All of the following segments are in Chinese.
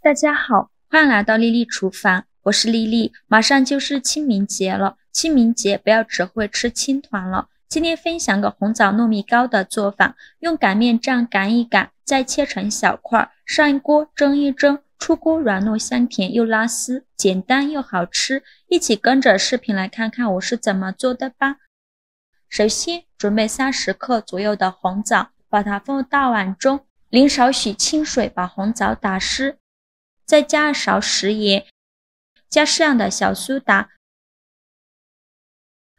大家好，欢迎来到丽丽厨房，我是丽丽。马上就是清明节了，清明节不要只会吃青团了。今天分享个红枣糯米糕的做法，用擀面杖擀一擀，再切成小块，上一锅蒸一蒸，出锅软糯香甜又拉丝，简单又好吃。一起跟着视频来看看我是怎么做的吧。首先准备30克左右的红枣，把它放入大碗中，淋少许清水把红枣打湿，再加2勺食盐，加适量的小苏打，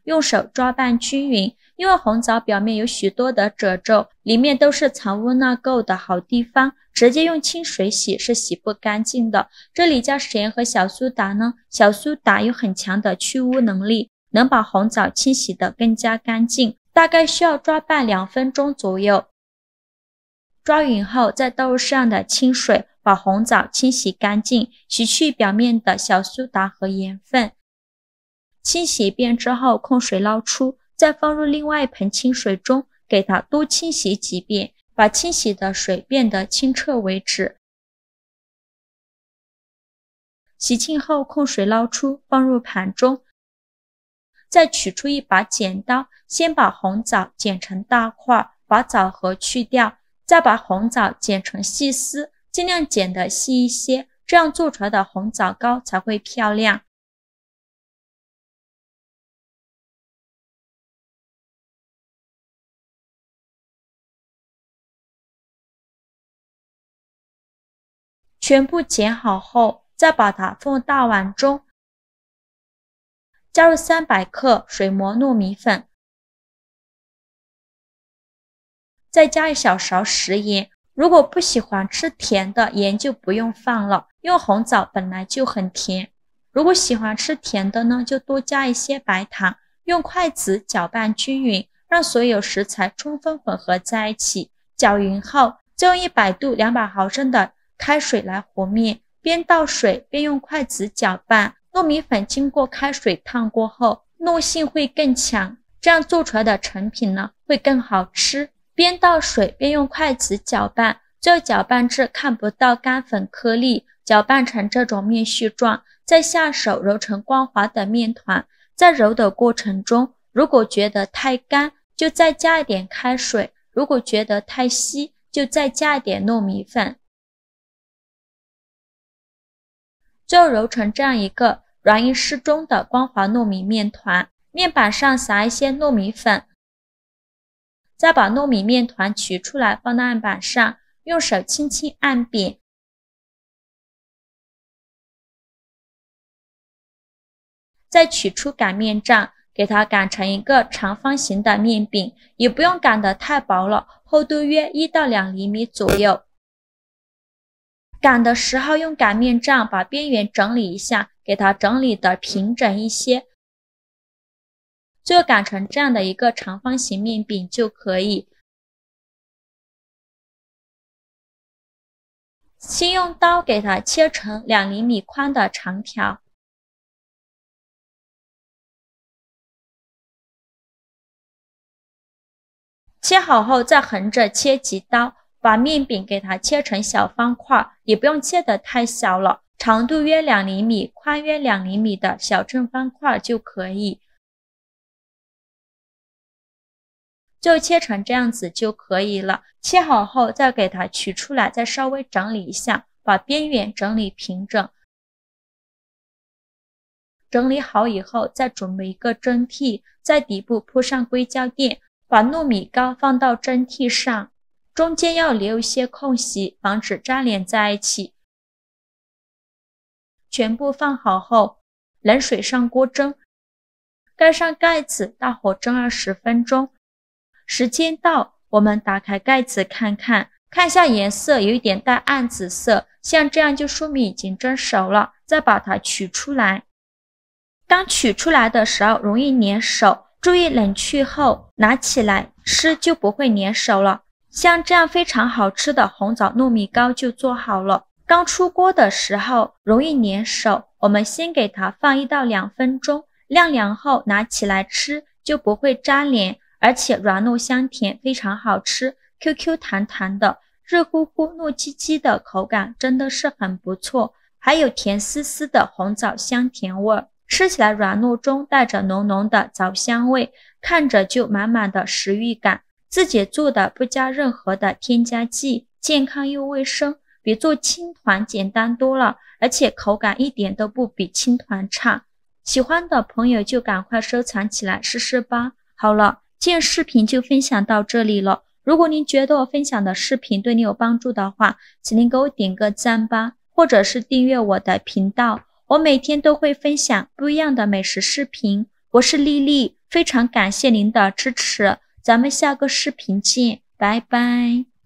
用手抓拌均匀。因为红枣表面有许多的褶皱，里面都是藏污纳垢的好地方，直接用清水洗是洗不干净的。这里加食盐和小苏打呢，小苏打有很强的去污能力，能把红枣清洗得更加干净，大概需要抓拌2分钟左右。抓匀后再倒入适量的清水，把红枣清洗干净，洗去表面的小苏打和盐分。清洗一遍之后控水捞出，再放入另外一盆清水中，给它多清洗几遍，把清洗的水变得清澈为止。洗净后控水捞出，放入盘中，再取出一把剪刀，先把红枣剪成大块，把枣核去掉，再把红枣剪成细丝，尽量剪得细一些，这样做出来的红枣糕才会漂亮。全部剪好后，再把它放入大碗中，加入300克水磨糯米粉，再加1小勺食盐。如果不喜欢吃甜的，盐就不用放了，因为红枣本来就很甜。如果喜欢吃甜的呢，就多加一些白糖。用筷子搅拌均匀，让所有食材充分混合在一起。搅匀后，再用100度200毫升的开水来和面，边倒水边用筷子搅拌。糯米粉经过开水烫过后，糯性会更强，这样做出来的成品呢会更好吃。边倒水边用筷子搅拌，最后搅拌至看不到干粉颗粒，搅拌成这种面絮状，再下手揉成光滑的面团。在揉的过程中，如果觉得太干，就再加一点开水；如果觉得太稀，就再加一点糯米粉。最后揉成这样一个软硬适中的光滑糯米面团，面板上撒一些糯米粉，再把糯米面团取出来放到案板上，用手轻轻按扁，再取出擀面杖，给它擀成一个长方形的面饼，也不用擀得太薄了，厚度约1到2厘米左右。擀的时候用擀面杖把边缘整理一下，给它整理的平整一些，最后擀成这样的一个长方形面饼就可以。先用刀给它切成2厘米宽的长条，切好后再横着切几刀，把面饼给它切成小方块，也不用切得太小了，长度约2厘米，宽约2厘米的小正方块就可以。就切成这样子就可以了。切好后再给它取出来，再稍微整理一下，把边缘整理平整。整理好以后，再准备一个蒸屉，在底部铺上硅胶垫，把糯米糕放到蒸屉上，中间要留一些空隙，防止粘连在一起。全部放好后，冷水上锅蒸，盖上盖子，大火蒸20分钟。时间到，我们打开盖子看看一下颜色有一点带暗紫色，像这样就说明已经蒸熟了，再把它取出来。刚取出来的时候容易粘手，注意冷却后拿起来吃就不会粘手了。像这样非常好吃的红枣糯米糕就做好了。刚出锅的时候容易粘手，我们先给它放1到2分钟，晾凉后拿起来吃就不会粘连，而且软糯香甜，非常好吃， QQ 弹弹的。热乎乎、糯叽叽的口感真的是很不错，还有甜丝丝的红枣香甜味儿，吃起来软糯中带着浓浓的枣香味，看着就满满的食欲感。自己做的不加任何的添加剂，健康又卫生，比做青团简单多了，而且口感一点都不比青团差。喜欢的朋友就赶快收藏起来试试吧。好了，今天视频就分享到这里了。如果您觉得我分享的视频对你有帮助的话，请您给我点个赞吧，或者是订阅我的频道。我每天都会分享不一样的美食视频。我是丽丽，非常感谢您的支持。咱们下个视频见，拜拜。